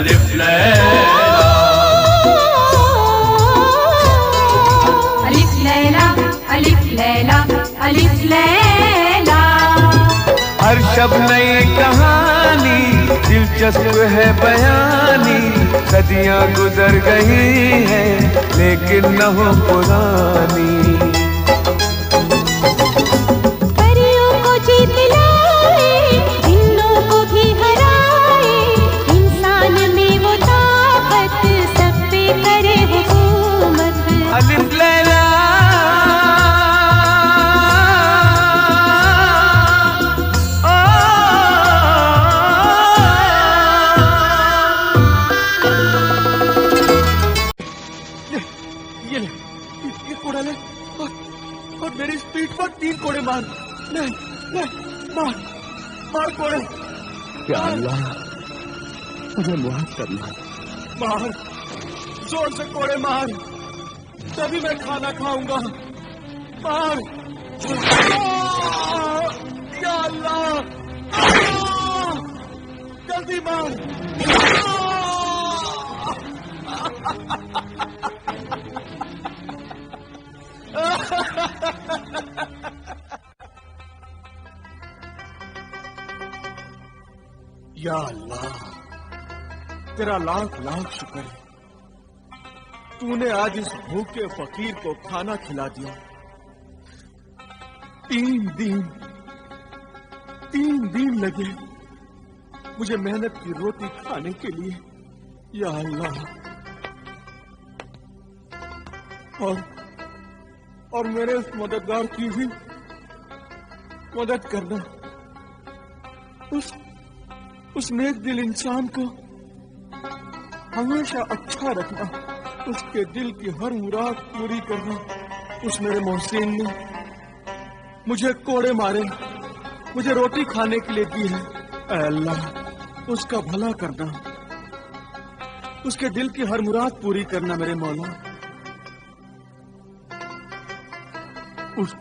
الف لیلا الف لیلا الف لیلا الف لیلا. ہر شب نئی کہانی دلچسپ ہے بیانی صدیاں گزر گئی ہیں لیکن نہ ہو پرانی. پریوں کو جیت لائے جنوں کو بھی ہرائے انسان میں وہ طاقت سب پہ کرے حکومت. الف لیلا یہ کوڑا لے اور میری پیٹھ پر 3 کوڑے مار. نہیں مار مار کوڑے. یا اللہ مجھے معاف کرنا. مار زور سے کوڑے مار تبھی میں کھانا کھاؤں گا. مار یا اللہ جلدی مار. یا اللہ تیرا لاکھ لاکھ شکر ہے تو نے آج اس بھوکے فقیر کو کھانا کھلا دیا. 3 دن لگے مجھے محنت کی روٹی کھانے کے لیے. یا اللہ اور میرے اس مددگار کی بھی مدد کرنا. اس نیک دل انسان کو ہمیشہ اچھا رکھنا اس کے دل کی ہر مراد پوری کرنا. اس میرے محسن نے مجھے کوڑے مارے مجھے روٹی کھانے کے لیے دی ہے. اے اللہ اس کا بھلا کرنا اس کے دل کی ہر مراد پوری کرنا میرے مولا. اس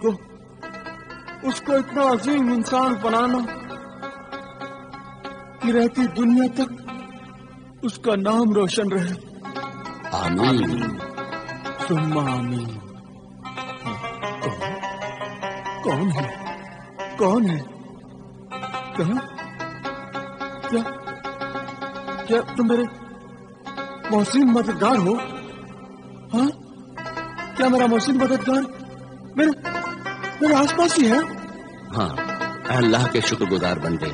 کو اتنا عظیم انسان بنانا کہ رہتی دنیا تک اس کا نام روشن رہے. آمین ثم آمین. کون ہے کیا تم میرے محسن مددگار ہو؟ ہاں کیا میرا محسن مددگار میرے آس پاس ہی ہے؟ ہاں اے اللہ کے شکر گزار بندے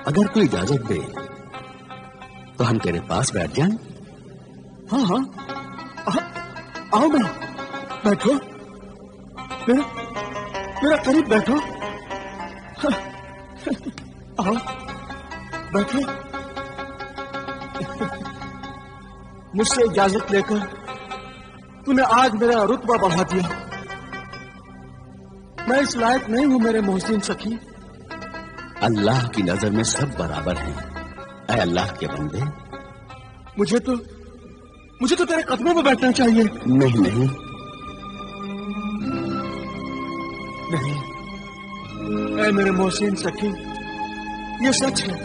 اگر کوئی اجازت دے تو ہم تیرے پاس بیٹھ جائیں. ہاں آؤ نا بیٹھو میرا قریب بیٹھو. آؤ بیٹھو. مجھ سے اجازت لے کر تو نے آج میرا رتبہ بڑھا دیا. میں اس لائق نہیں ہوں میرے محسن سخی. اللہ کی نظر میں سب برابر ہیں. اے اللہ کے بندے مجھے تو تیرے قدموں میں بیٹھنا چاہیے. نہیں اے میرے محسن سخی یہ سچ ہے.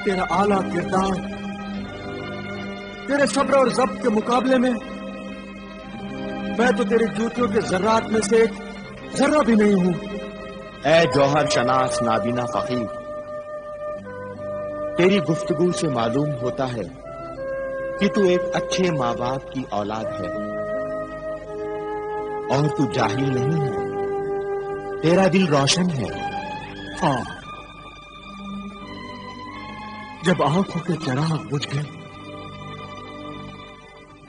تیرا اعلیٰ کردار تیرے صبر اور ضبط کے مقابلے میں میں تو تیرے جوتیوں کے ذرات میں سے ایک ذرہ بھی نہیں ہوں. اے جوہر شناس نابینا فقیر تیری گفتگو سے معلوم ہوتا ہے کہ تو ایک اچھے ماں باپ کی اولاد ہے اور تو جاہل نہیں ہے. تیرا دل روشن ہے. ہاں جب آنکھوں کے چراغ بجھ گئے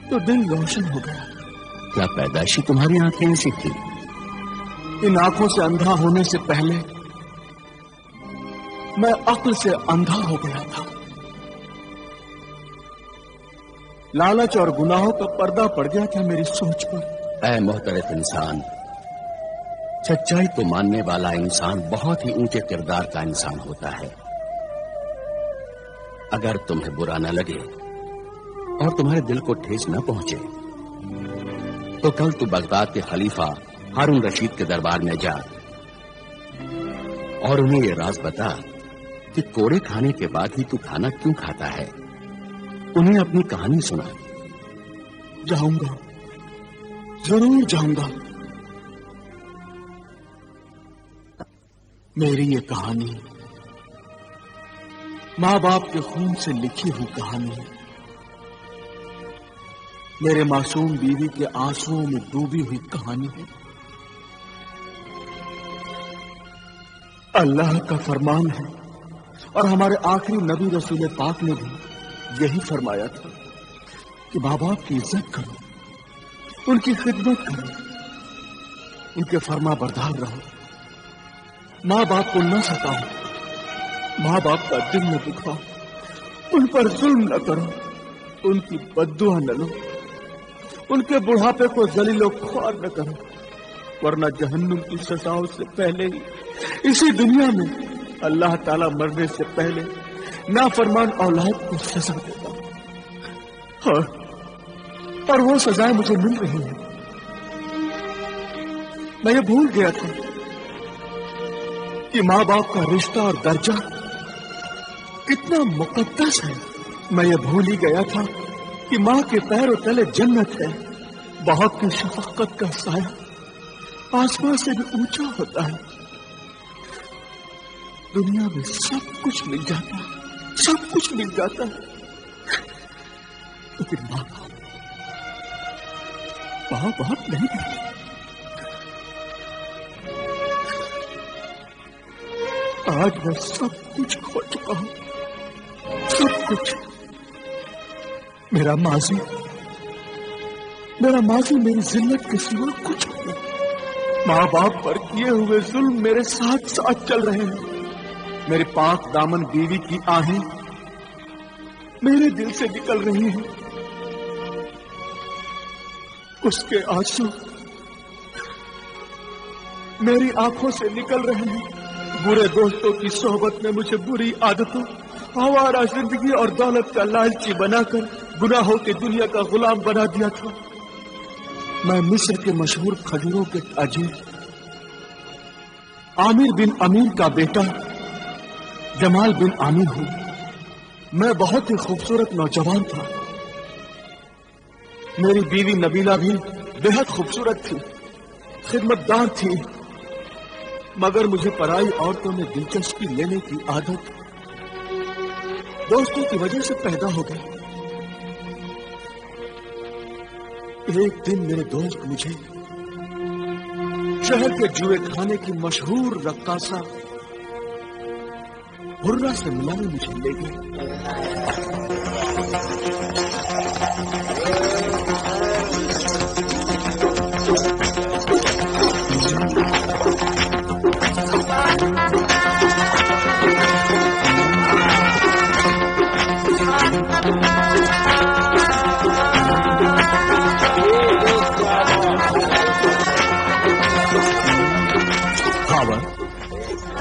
تو دل روشن ہو گیا. کیا پیدائشی تمہاری آنکھیں ایسی تھی؟ ان آنکھوں سے اندھا ہونے سے پہلے میں عقل سے اندھا ہو گیا تھا. لالچ اور گناہوں کا پردہ پڑ گیا تھا میری سوچ پر. اے محترم انسان سچائی کو ماننے والا انسان بہت ہی اونچے کردار کا انسان ہوتا ہے. اگر تمہیں برا نہ لگے اور تمہارے دل کو ٹھیس نہ پہنچے تو کل تو بغداد کے خلیفہ ہارون رشید کے دربار میں جا اور انہیں یہ راز بتا कि कोड़े खाने के बाद ही तू खाना क्यों खाता है। उन्हें अपनी कहानी सुना। जाऊंगा, जरूर जाऊंगा। मेरी ये कहानी माँ बाप के खून से लिखी हुई कहानी है। मेरे मासूम बीवी के आंसुओं में डूबी हुई कहानी है। अल्लाह का फरमान है और हमारे आखिरी नबी रसूल पाक ने भी यही फरमाया था कि माँ बाप की इज्जत करो, उनकी खिदमत करो, उनके फरमा बरदार रहो, माँ बाप को न सताओ, माँ बाप का दिल न दुखाओ, उन पर जुल्म न करो, उनकी बद्दुआ न लो, उनके बुढ़ापे को जलीलो ख्वार न करो, वरना जहन्नुम की सजाओं से पहले ही इसी दुनिया में अल्लाह ताला मरने से पहले नाफरमान औलाद को सजा देता। और वो सजाएं मुझे मिल रही हैं। मैं ये भूल गया था कि माँ बाप का रिश्ता और दर्जा कितना मुकद्दस है। मैं ये भूल ही गया था कि माँ के पैरों तले जन्नत है। बहुत की शफकत का साया आसमान से भी ऊंचा होता है। दुनिया में सब कुछ मिल जाता है, सब कुछ मिल जाता है, लेकिन माँ बाप नहीं मिलते। आज मैं सब कुछ खो चुका हूं, सब कुछ। मेरा माजी मेरी जिल्लत के सिवा कुछ नहीं। माँ बाप पर किए हुए जुल्म मेरे साथ साथ चल रहे हैं। मेरे पाक दामन बीवी की आहें मेरे दिल से निकल रही हैं। उसके आंसू मेरी आंखों से निकल रहे हैं। बुरे दोस्तों की सोहबत में मुझे बुरी आदतों, आवारा जिंदगी और दौलत का लालची बनाकर गुनाहों की दुनिया का गुलाम बना दिया था। मैं मिस्र के मशहूर खजूरों के ताजिर आमिर बिन अमीर का बेटा जमाल बिन आमिर हूं। मैं बहुत ही खूबसूरत नौजवान था। मेरी बीवी नबीला भी बेहद खूबसूरत थी, खिदमतदार थी, मगर मुझे पराई औरतों में दिलचस्पी लेने की आदत दोस्तों की वजह से पैदा हो गई। एक दिन मेरे दोस्त मुझे शहर के जुए खाने की मशहूर रक्कासा हुर्रा से मिलाने मुझे ले गए।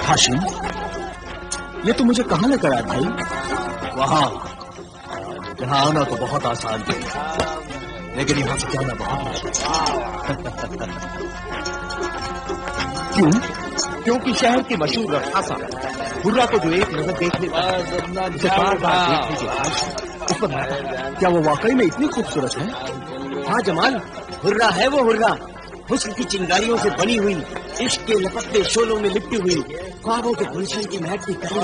हाशिम, ये तो मुझे कहाँ लेकर आया भाई? वहां यहाँ आना तो बहुत आसान है, लेकिन यहाँ से जाना बहुत मुश्किल। क्यों? क्योंकि शहर की मशहूर रक्कासा हुर्रा को जो एक नजर देख लेता है उसे बार बार देखने की ख्वाहिश उस पर। क्या वो वाकई में इतनी खूबसूरत है? हाँ जमाल, हुर्रा है वो हुर्रा। हुस्न की चिंगारियों से बनी हुई, इश्क के लपकते शोलों में लिपटी हुई, ख्वाबों के गुलशन की महकती कली,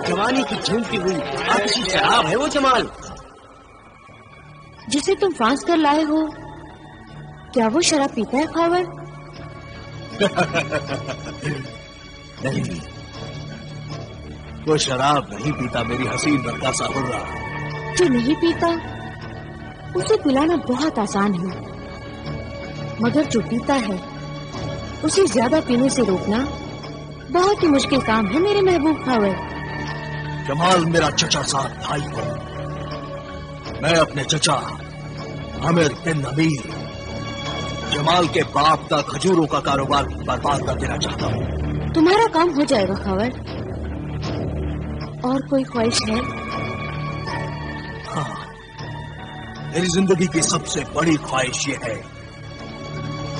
जवानी की झूमती हुई आतिशी शराब है वो जमाल। जिसे तुम फ्रांस कर लाए हो, क्या वो शराब पीता है खावर? नहीं, वो शराब नहीं पीता मेरी हसीन रक्कासा हुर्रा। जो नहीं पीता उसे पिलाना बहुत आसान है, मगर जो पीता है उसे ज्यादा पीने से रोकना बहुत ही मुश्किल काम है मेरे महबूब खावर। जमाल मेरा चचा साहब भाई है। मैं अपने चचा आमिर बिन अमीर जमाल के बाप का खजूरों का कारोबार बर्बाद कर देना चाहता हूँ। तुम्हारा काम हो जाएगा खावर। और कोई ख्वाहिश है? हाँ, मेरी जिंदगी की सबसे बड़ी ख्वाहिश ये है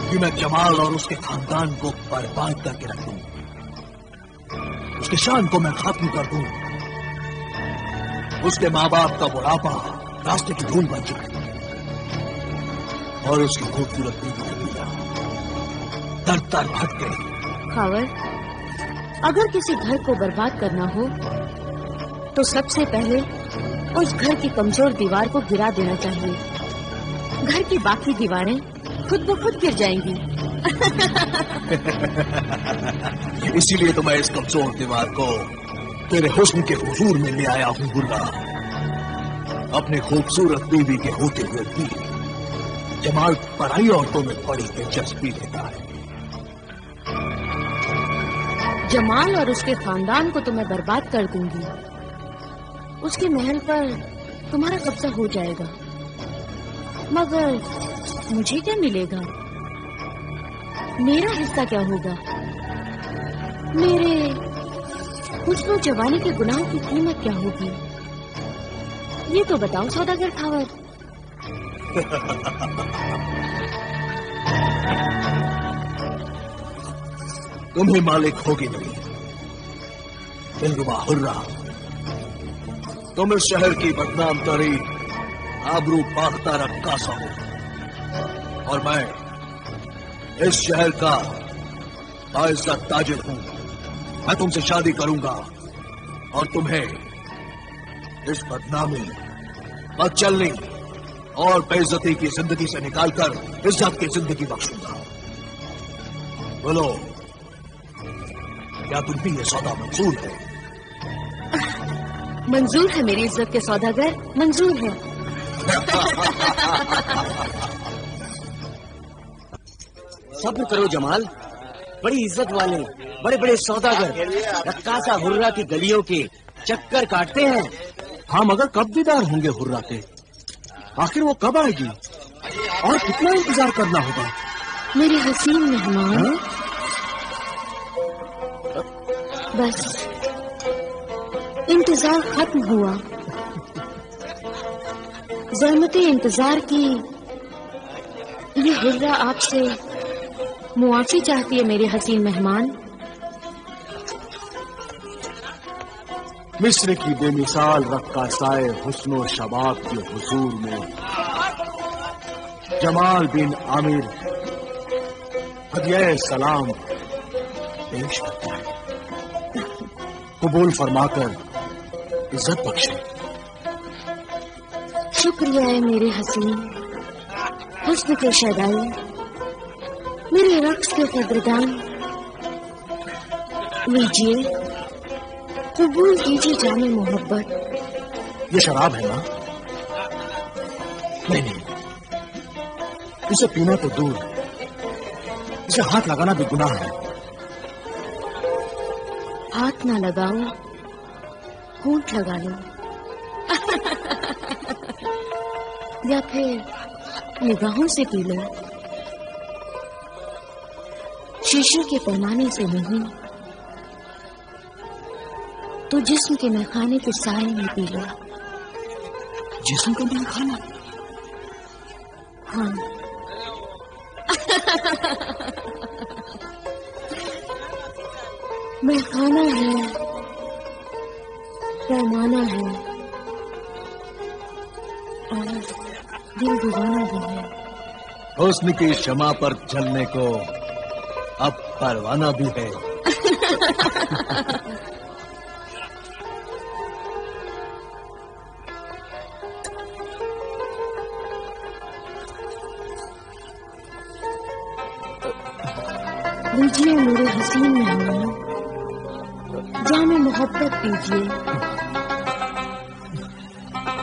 कि मैं जमाल और उसके खानदान को बर्बाद करके रख दूं, उसके शान को मैं खत्म कर दूं उसके माँ बाप का बुढ़ापा रास्ते की धूल बन चुकी और उसकी खूबसूरत बीवी कबीरा दर दर भटके। खावर, अगर किसी घर को बर्बाद करना हो तो सबसे पहले उस घर की कमजोर दीवार को गिरा देना चाहिए। घर की बाकी दीवारें खुद ब खुद गिर जाएंगी। इसीलिए तो मैं इस कमजोर दीवार को तेरे हुस्न के हुजूर में ले आया हूँ बुर्रा। अपनी खूबसूरत बीवी के होते हुए भी जमाल पराई औरतों में बड़ी दिलचस्पी लेता है। जमाल और उसके खानदान को तो मैं बर्बाद कर दूंगी। उसके महल पर तुम्हारा कब्जा हो जाएगा, मगर मुझे क्या मिलेगा? मेरा हिस्सा क्या होगा? मेरे हुस्न जवानी के गुनाहों की कीमत क्या होगी? ये तो बताओ सौदागर खावर। तुम्हें मालिक होगी नहीं दिलरुबा हुर्रा। तुम इस शहर की बदनाम तरीन आबरू बाख्ता रक्कासा हो और मैं इस शहर का बाइज्जत ताजिर हूं। मैं तुमसे शादी करूंगा और तुम्हें इस बदनामी, बदचलनी और बेइज्जती की जिंदगी से निकालकर इज्जत की जिंदगी बख्शूंगा। बोलो, क्या तुम भी ये सौदा मंजूर है? मंजूर है मेरी इज्जत के सौदागर, मंजूर है। सब्र करो जमाल, बड़ी इज्जत वाले बड़े बड़े सौदागर रक्कासा हुर्रा की गलियों के चक्कर काटते हैं। हाँ, मगर कब दीदार होंगे हुर्रा के? आखिर वो कब आएगी और कितना इंतजार करना होगा? मेरे हसीन मेहमान, बस इंतजार खत्म हुआ। ज़हमते इंतजार की ये हुर्रा आपसे मुआफी चाहती है मेरे हसीन मेहमान। मिस्र की बेमिसाल रक्कासाए हुस्नो शबाब के हुजूर में जमाल बिन आमिर हदिया सलाम पेश करता है। कबूल फरमाकर इज्जत बख्शे। शुक्रिया है मेरे हसीन हुस्न के शदाई, मेरे रक्स के कदरदान। लीजिए, कबूल कीजिए जाने मोहब्बत। ये शराब है ना? नहीं, इसे पीना तो दूर, इसे हाथ लगाना भी गुनाह है। हाथ ना लगाओ, होंठ लगा लो। या फिर निगाहों से पी लो। शीशे के पैमाने से नहीं तो जिस्म के मैखाने के साए में पी लो। जिस्म का मैखाना? हाँ। मैखाना है, पैमाना है और दिल दीवाना भी है। हुस्न की शमा पर चलने को अब परवाना भी है। लीजिए मेरे हसीन मेहमान, जामे मोहब्बत दीजिए,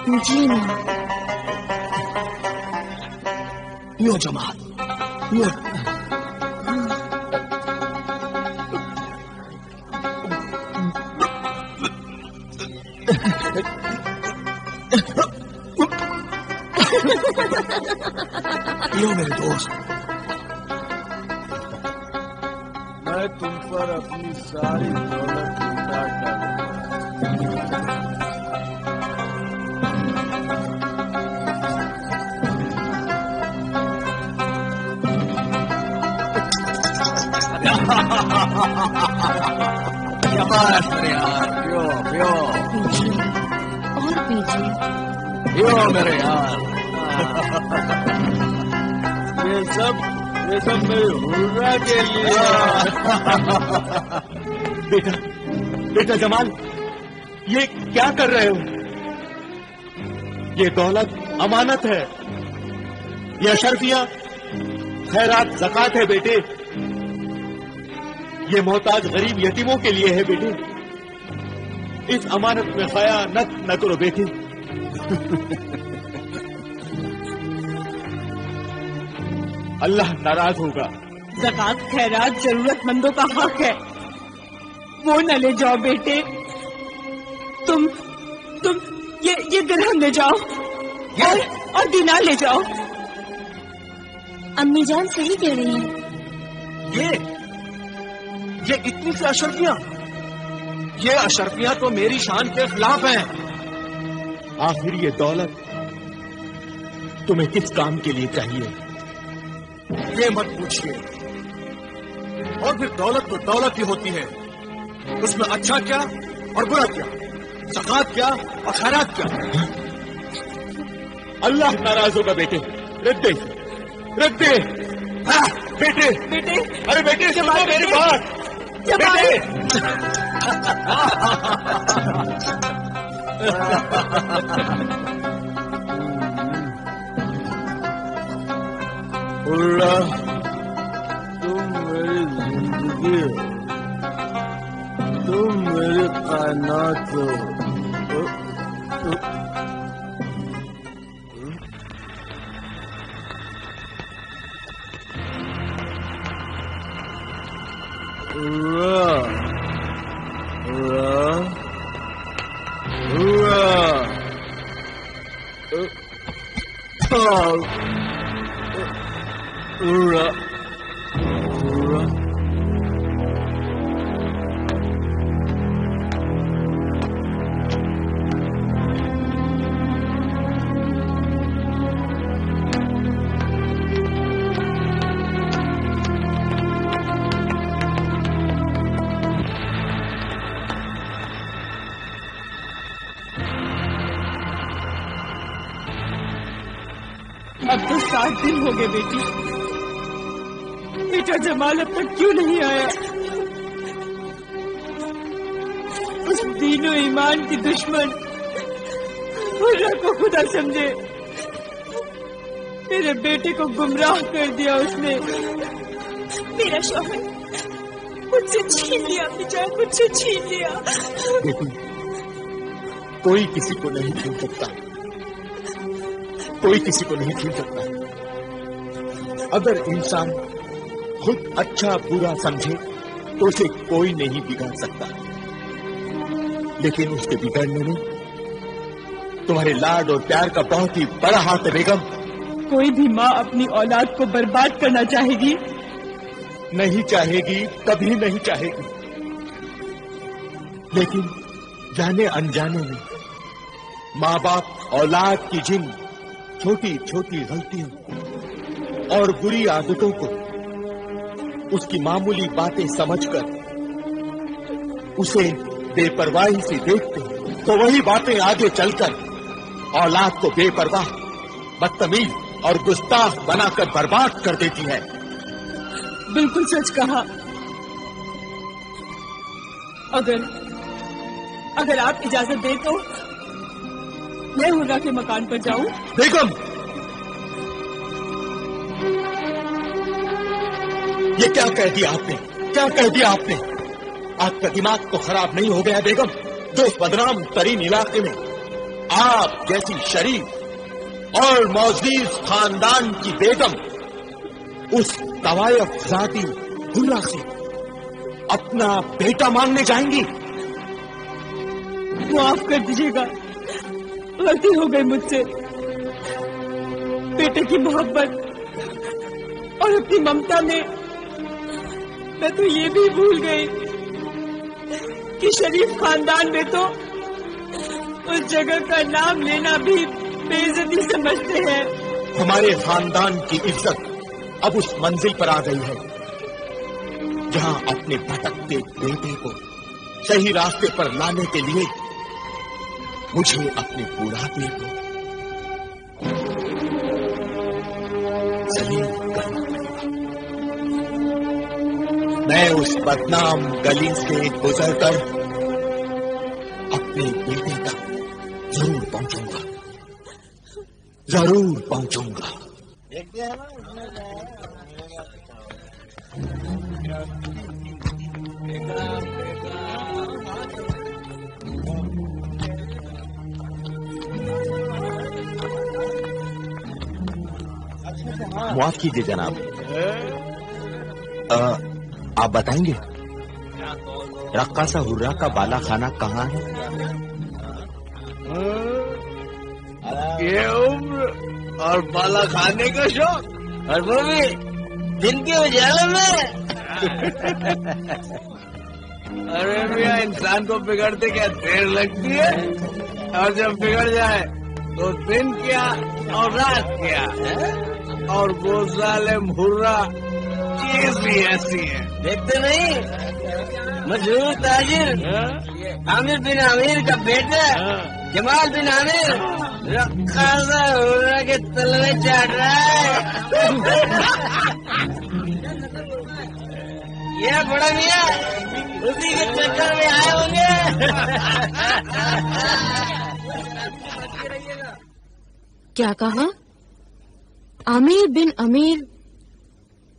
दीजिए ना। यो जमाल, यो। यो मेरे दोस्त, मैं तुम पर अपनी सारी दौलत लुटा डालूंगा। शाबाश मेरे यार, पियो पियो। और पीजिए। यो मेरे यार, ये सब मेरे हुर्रा के लिए। बेटा जमाल, ये क्या कर रहे हो? ये दौलत अमानत है, ये अशरफियां खैरात ज़कात है बेटे। ये मोहताज गरीब यतीमों के लिए है बेटे। इस अमानत में खयानत न करो बेटे। अल्लाह नाराज होगा। ज़कात खैरात जरूरतमंदों का हक है, वो न ले जाओ बेटे। तुम ये दिरहम ले जाओ और दिनार ले जाओ। अम्मी जान सही कह रही हैं। ये इतनी सी अशरफियां, ये अशरफियां तो मेरी शान के खिलाफ हैं। आखिर ये दौलत तुम्हें किस काम के लिए चाहिए? ये मत पूछिए। और फिर दौलत तो दौलत ही होती है, उसमें अच्छा क्या और बुरा क्या, ज़कात क्या और खैरात क्या। अल्लाह नाराज होगा बेटे। रख दे बेटे। अरे बेटे सुनो मेरी बात। बेटे हुर्रा, तुम मेरी जिंदगी हो, तुम मेरे कायनात हो। Hurrah, hurrah, hurrah, hurrah, hurrah. अब तो 7 दिन हो गए बेटी। बेटा जमाल अब तक क्यों नहीं आया? उस दीनो ईमान की दुश्मन हुर्रा को खुदा समझे, मेरे बेटे को गुमराह कर दिया उसने। मेरा शौहर मुझसे छीन लिया, बेचारा मुझसे छीन लिया। देखो, कोई किसी को नहीं छीन सकता, कोई किसी को नहीं छीन सकता। अगर इंसान खुद अच्छा बुरा समझे तो उसे कोई नहीं बिगाड़ सकता, लेकिन उसके बिगड़ने में तुम्हारे लाड और प्यार का बहुत ही बड़ा हाथ है बेगम। कोई भी माँ अपनी औलाद को बर्बाद करना चाहेगी? नहीं चाहेगी, कभी नहीं चाहेगी। लेकिन जाने अनजाने में माँ बाप औलाद की जिन छोटी छोटी गलतियों और बुरी आदतों को उसकी मामूली बातें समझकर उसे बेपरवाही से देखते तो वही बातें आगे चलकर औलाद को बेपरवाह, बदतमीज और गुस्ताख बनाकर बर्बाद कर देती है। बिल्कुल सच कहा। अगर आप इजाजत दें तो मैं हुर्रा के मकान पर जाऊं? बेगम, ये क्या कह दिया आपने? क्या कह दिया आपने? आपका दिमाग तो खराब नहीं हो गया बेगम, जो इस बदनाम तरीन इलाके में आप जैसी शरीफ और मौजीज खानदान की बेगम उस तवायफ जाती हुर्रा से अपना बेटा मांगने जाएंगी? माफ कर दीजिएगा, गलती हो गई मुझसे। बेटे की मोहब्बत और अपनी ममता में मैं तो ये भी भूल गई कि शरीफ खानदान में तो उस जगह का नाम लेना भी बेइज्जती समझते हैं। हमारे खानदान की इज्जत अब उस मंजिल पर आ गई है जहां अपने भटकते बेटे को सही रास्ते पर लाने के लिए مجھے اپنے بڑھاپے کو ذلیل کرنا پڑے گا۔ میں اس بدنام گلی سے گزر کر اپنے بیٹے تک ضرور پہنچوں گا، ضرور پہنچوں گا۔ معاف کیجیے جناب، آپ بتائیں گے رقاصہ حرہ کا بالا خانہ کہاں ہے؟ یہ عمر اور بالا کھانے کا شوق، اور وہ بھی دن کے اجالے میں۔ ارے میاں، انسان کو بگڑتے کیا دیر لگتی ہے، اور جب بگڑ جائے تو دن کیا اور رات کیا، اور وہ ظالم حرہ چیز بھی ایسی ہے۔ دیکھتے نہیں مشہور تاجر عامر بن عامر کا بیٹا جمال بن عامر رقاصہ حرہ کے تلوے چاٹ رہا ہے۔ یہ بڑا میاں اسی کے چکر میں آئے ہوں گے۔ کیا کہا؟ عامر بن امیر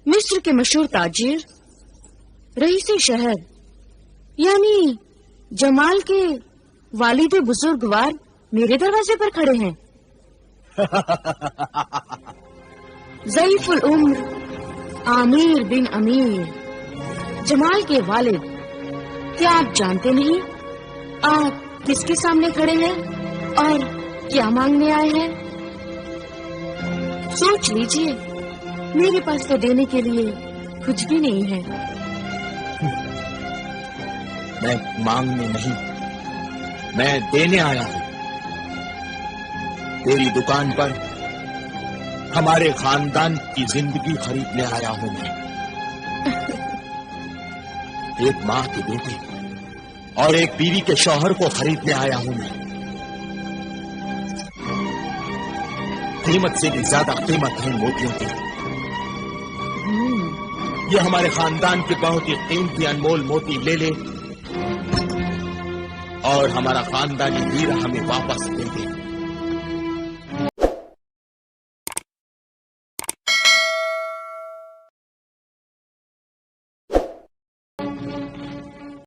مصر کے مشہور تاجر، رئیس شہر، یعنی جمال کے والد بزرگوار میرے دروازے پر کھڑے ہیں۔ ضعیف العمر عامر بن امیر، جمال کے والد، کیا آپ جانتے نہیں آپ کس کے سامنے کھڑے ہیں اور کیا مانگنے آئے ہیں؟ سوچ لیجئے، میرے پاس تو دینے کے لیے کچھ بھی نہیں ہے۔ میں مانگنے نہیں، میں دینے آیا ہوں۔ تیری دکان پر ہمارے خاندان کی زندگی خریدنے آیا ہوں میں۔ ایک ماں کے بیٹے اور ایک بیوی کے شوہر کو خریدنے آیا ہوں میں۔ قیمت سے بھی زیادہ قیمت ہے موتیوں کی۔ یہ ہمارے خاندان کے بہت ہی قیمتی انمول موتی لے لے اور ہمارا خاندانی ہیرا ہمیں واپس دے دے۔